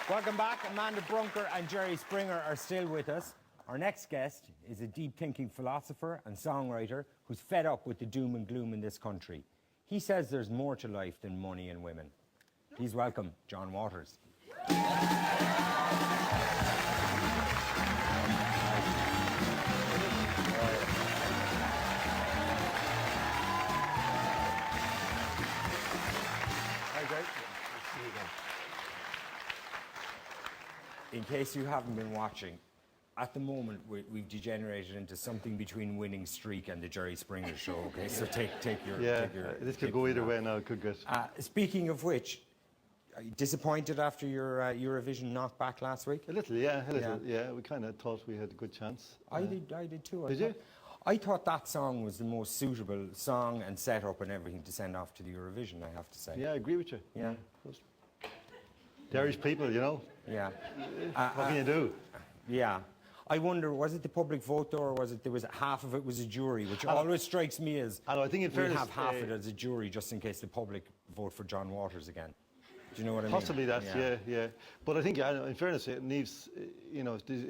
Welcome back. Amanda Brunker and Jerry Springer are still with us. Our next guest is a deep-thinking philosopher and songwriter who's fed up with the doom and gloom in this country. He says there's more to life than money and women. Please welcome John Waters. In case you haven't been watching, at the moment we've degenerated into something between Winning Streak and the Jerry Springer Show. Okay, so take your. This could go either way now. It could get. Speaking of which, are you disappointed after your Eurovision knockback last week? A little, yeah. Yeah, we kind of thought we had a good chance. I did too. Did you? I thought that song was the most suitable song and setup and everything to send off to the Eurovision, I have to say. Yeah, I agree with you. Yeah. The Irish people, you know. Yeah. What can you do? Yeah. I wonder, was it the public vote though, or was it half of it was a jury, which always strikes me as I think in fairness, have half of it as a jury just in case the public vote for John Waters again. Do you know what I mean? Possibly that, yeah. But I think, in fairness, Niamh's,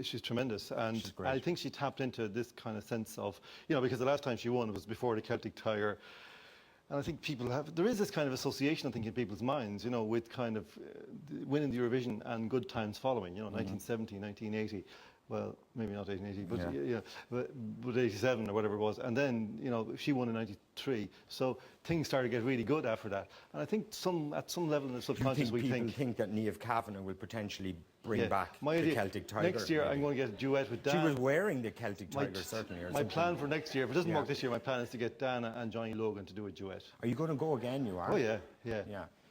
she's tremendous, and she's great. I think she tapped into this kind of sense of, because the last time she won was before the Celtic Tiger. And I think there is this kind of association, I think, in people's minds, with kind of winning the Eurovision and good times following, 1970, 1980. Well, maybe not 1880, but 87 or whatever it was. And then, she won in 93. So things started to get really good after that. And I think at some level in the subconscious we think that Niamh Kavanagh will potentially bring back the Celtic Tiger. Next year I'm going to get a duet with Dan. She was wearing the Celtic Tiger, certainly. My plan for next year, if it doesn't work this year, my plan is to get Dana and Johnny Logan to do a duet. Are you going to go again, you are? Oh, yeah.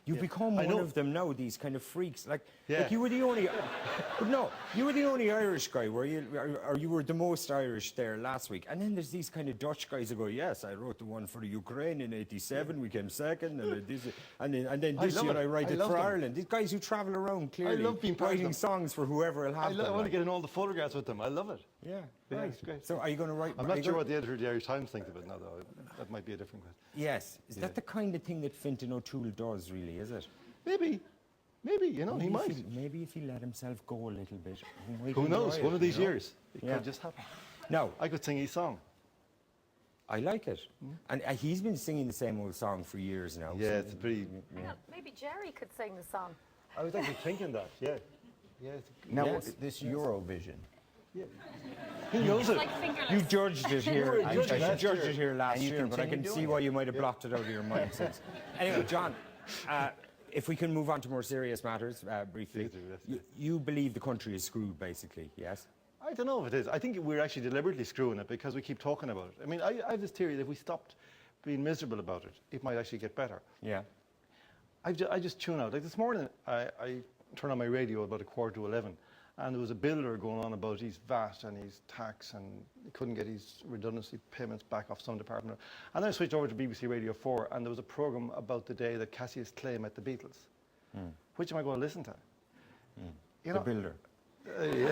You've become one of them now, these kind of freaks. Like you were the only... But no, you were the only Irish guy, were you? Or you were the most Irish there last week. And then there's these kind of Dutch guys who go, yes, I wrote the one for the Ukraine in '87, we came second, and then this year I write it for Ireland. These guys who travel around, clearly, writing songs for whoever will have them. I want to get in all the photographs with them. I love it. Yeah, it's great. So are you going to write... I'm not sure what the editor of the Irish Times thinks of it now, though. That might be a different question. Yes. Is that the kind of thing that Fintan O'Toole does, really, is it? Maybe, he might. Maybe if he let himself go a little bit. Who knows? One of these years, it could just happen. No. I could sing his song. I like it. And he's been singing the same old song for years now. Yeah, it's a pretty... Yeah, maybe Jerry could sing the song. I was actually thinking that, yeah. Now, this Eurovision. Yeah. He knows it. Like you judged it here. You judged it here last year, but I can see why you might have blocked it out of your mind since. Anyway, John, if we can move on to more serious matters briefly. You believe the country is screwed, basically, yes? I don't know if it is. I think we're actually deliberately screwing it because we keep talking about it. I mean, I have this theory that if we stopped being miserable about it, it might actually get better. Yeah. I just tune out. Like this morning, I turned on my radio about 11:15, and there was a builder going on about his VAT and his tax, and he couldn't get his redundancy payments back off some department. And then I switched over to BBC Radio 4, and there was a programme about the day that Cassius Clay met the Beatles. Which am I going to listen to? The builder. The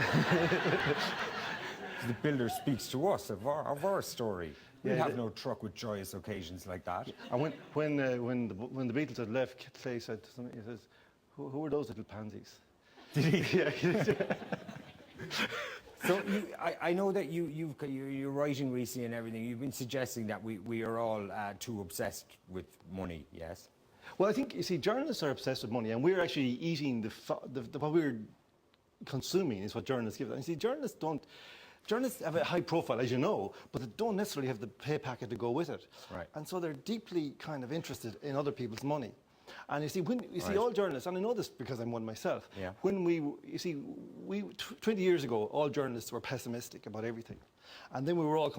builder speaks to us of our story. We have no truck with joyous occasions like that. And when the Beatles had left, Clay said to somebody, he says, "Who are those little pansies?" Did he? Yeah. So I know that you're writing recently and everything. You've been suggesting that we are all too obsessed with money. Yes. Well, I think, you see, journalists are obsessed with money, and we're actually eating what we're consuming is what journalists give us. And you see, journalists have a high profile, as you know, but they don't necessarily have the pay packet to go with it. Right. And so they're deeply kind of interested in other people's money. And you see, see all journalists, and I know this because I'm one myself, when 20 years ago, all journalists were pessimistic about everything. And then we were all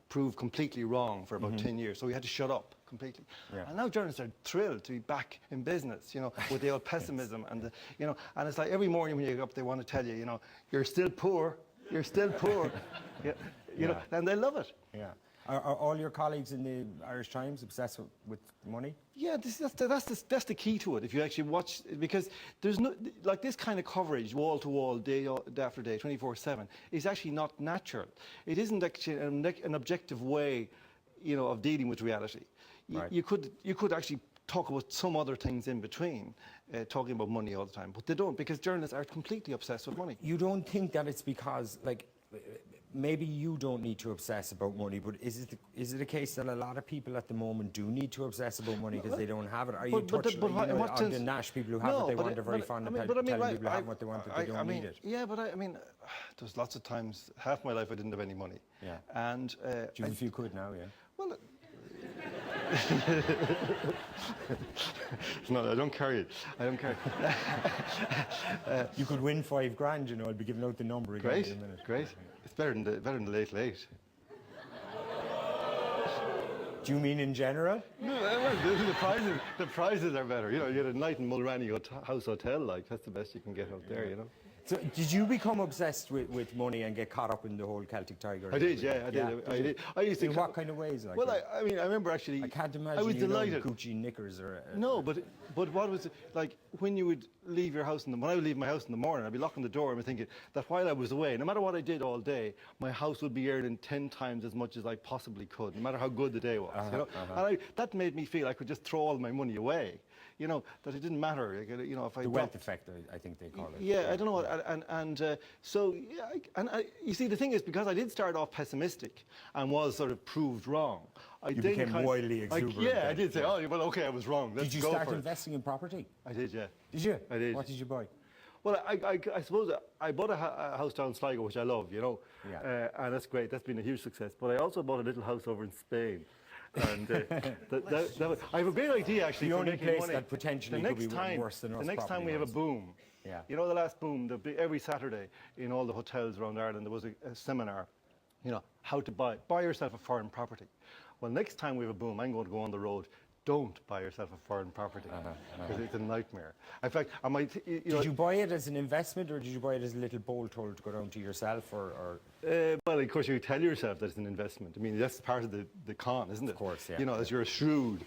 proved completely wrong for about 10 years, so we had to shut up completely. Yeah. And now journalists are thrilled to be back in business, with the old pessimism and and it's like every morning when you get up, they want to tell you, you're still poor, and they love it. Yeah. Are all your colleagues in the Irish Times obsessed with money? Yeah, that's the key to it. If you actually watch, because there's no, like this kind of coverage, wall to wall, day after day, 24/7, is actually not natural. It isn't actually an objective way, of dealing with reality. You could actually talk about some other things in between, talking about money all the time. But they don't, because journalists are completely obsessed with money. You don't think that it's because, like, maybe you don't need to obsess about money, but is it a case that a lot of people at the moment do need to obsess about money because they don't have it? Are you touching on the Nash people who have it, they want, they're very fond of telling people who have what they want, that they don't need it? Yeah, but I mean, there's lots of times, half my life I didn't have any money. Yeah. And do you have a few quid now, yeah? Well, no, I don't carry it. I don't carry it. You could win $5,000, you know. I'll be giving out the number again in a minute. Great. It's better than the late. Do you mean in general? No, the prizes are better. You know, you get a night in Mulranny House Hotel, like, that's the best you can get out there, you know. So, did you become obsessed with money and get caught up in the whole Celtic Tiger? I did, yeah, I did. I did. I used to. In what kind of ways? Like, well, I mean, I remember actually. I can't imagine. I was you delighted. Gucci knickers or. No, but what was it like when you would leave your house when I would leave my house in the morning? I'd be locking the door and I'd be thinking that while I was away, no matter what I did all day, my house would be earning 10 times as much as I possibly could, no matter how good the day was. You know, and that made me feel I could just throw all my money away. You know, that it didn't matter. You know, if I the wealth effect, I think they call it. Yeah, I don't know what, so yeah, you see, the thing is, because I did start off pessimistic and was sort of proved wrong. You became wildly exuberant. Yeah, I did say, oh, well, okay, I was wrong. Did you start investing in property? I did, yeah. Did you? I did. What did you buy? Well, I suppose I bought a house down in Sligo, which I love, you know, and that's great. That's been a huge success. But I also bought a little house over in Spain. And I have a great idea, actually, the for only making place money. that potentially could be worse than us. The next time we have a boom, you know, the last boom, every Saturday in all the hotels around Ireland, there was a seminar, you know, how to buy yourself a foreign property. Well, next time we have a boom, I'm going to go on the road. Don't buy yourself a foreign property because it's a nightmare. In fact, I might. Did you buy it as an investment, or did you buy it as a little bolt hole to go down to yourself, or? Well, of course, you tell yourself that it's an investment. I mean, that's part of the con, isn't it? Of course, yeah. You know, as you're a shrewd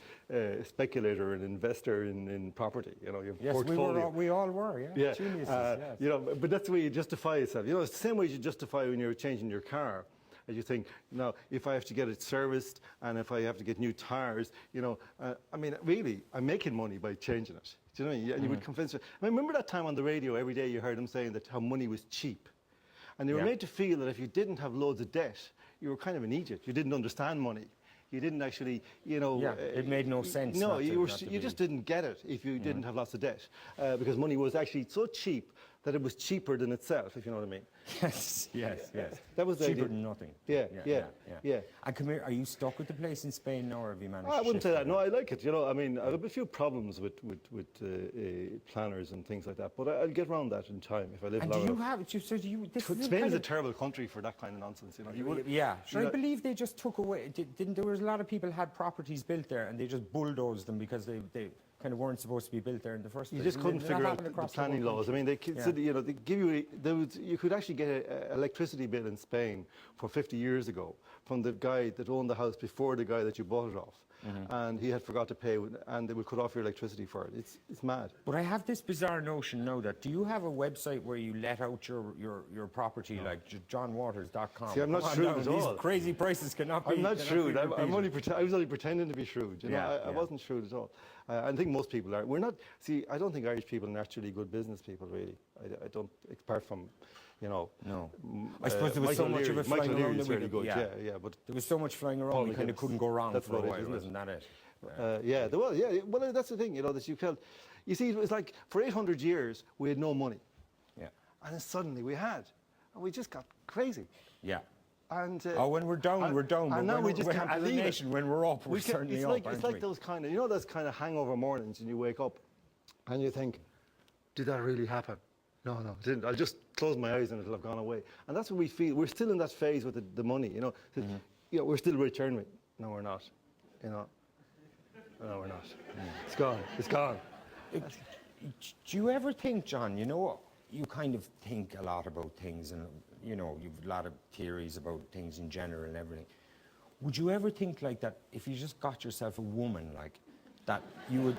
speculator and investor in property. You know, your portfolio. we all were, yeah. Yeah. Geniuses, yes. You know, but that's the way you justify yourself. You know, it's the same way you justify when you're changing your car. As you think, now, if I have to get it serviced and if I have to get new tires, you know, I mean, really, I'm making money by changing it. Do you know what I mean? You would convince me. I mean, remember that time on the radio, every day you heard them saying that how money was cheap. And they were made to feel that if you didn't have loads of debt, you were kind of an idiot. You didn't understand money. You didn't actually, you know... Yeah, it made no sense. No, you just didn't get it if you didn't have lots of debt. Because money was actually so cheap that it was cheaper than itself, if you know what I mean. Yes. That was cheaper than nothing. Yeah. And come here, are you stuck with the place in Spain now, or have you managed I wouldn't say that. No, I like it. You know, I mean, I have a few problems with planners and things like that, but I'll get around that in time if I live long enough. Spain is a terrible country for that kind of nonsense, you know. I believe they just took away, there was a lot of people had properties built there and they just bulldozed them because they kind of weren't supposed to be built there in the first place. You just couldn't figure out the planning laws. I mean, they consider, you know, they give you, you could actually get an electricity bill in Spain for 50 years ago from the guy that owned the house before the guy that you bought it off. And he had forgot to pay, and they would cut off your electricity for it. It's mad. But I have this bizarre notion now that, do you have a website where you let out your property, like johnwaters.com? See, I'm not shrewd at all. These crazy prices cannot be. I'm not shrewd. I was only pretending to be shrewd. You know, I wasn't shrewd at all. I think most people are. We're not. See, I don't think Irish people are naturally good business people. Really, I don't. Apart from, you know. No. I suppose there was so much of it flying around that really good. Yeah, but there was so much flying around. We kind of couldn't go wrong for a while. Wasn't that it? Yeah. There was. Yeah. Well, that's the thing. You know, that you felt. You see, it was like for 800 years we had no money. Yeah. And then suddenly we had, and we just got crazy. Yeah. And when we're down, we're down. And now we just can't believe it. When we're up, we're certainly up. It's like those kind of, you know, those kind of hangover mornings, and you wake up, and you think, did that really happen? No, it didn't. I'll just close my eyes and it'll have gone away. And that's what we feel. We're still in that phase with the money, you know. You know, we're still rich, aren't we? No, we're not. You know. No, we're not. It's gone. It's gone. Do you ever think, John? You know, you kind of think a lot about things, and you know, you've a lot of theories about things in general and everything. Would you ever think like that if you just got yourself a woman like that, you would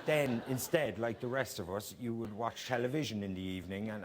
then instead, like the rest of us, you would watch television in the evening and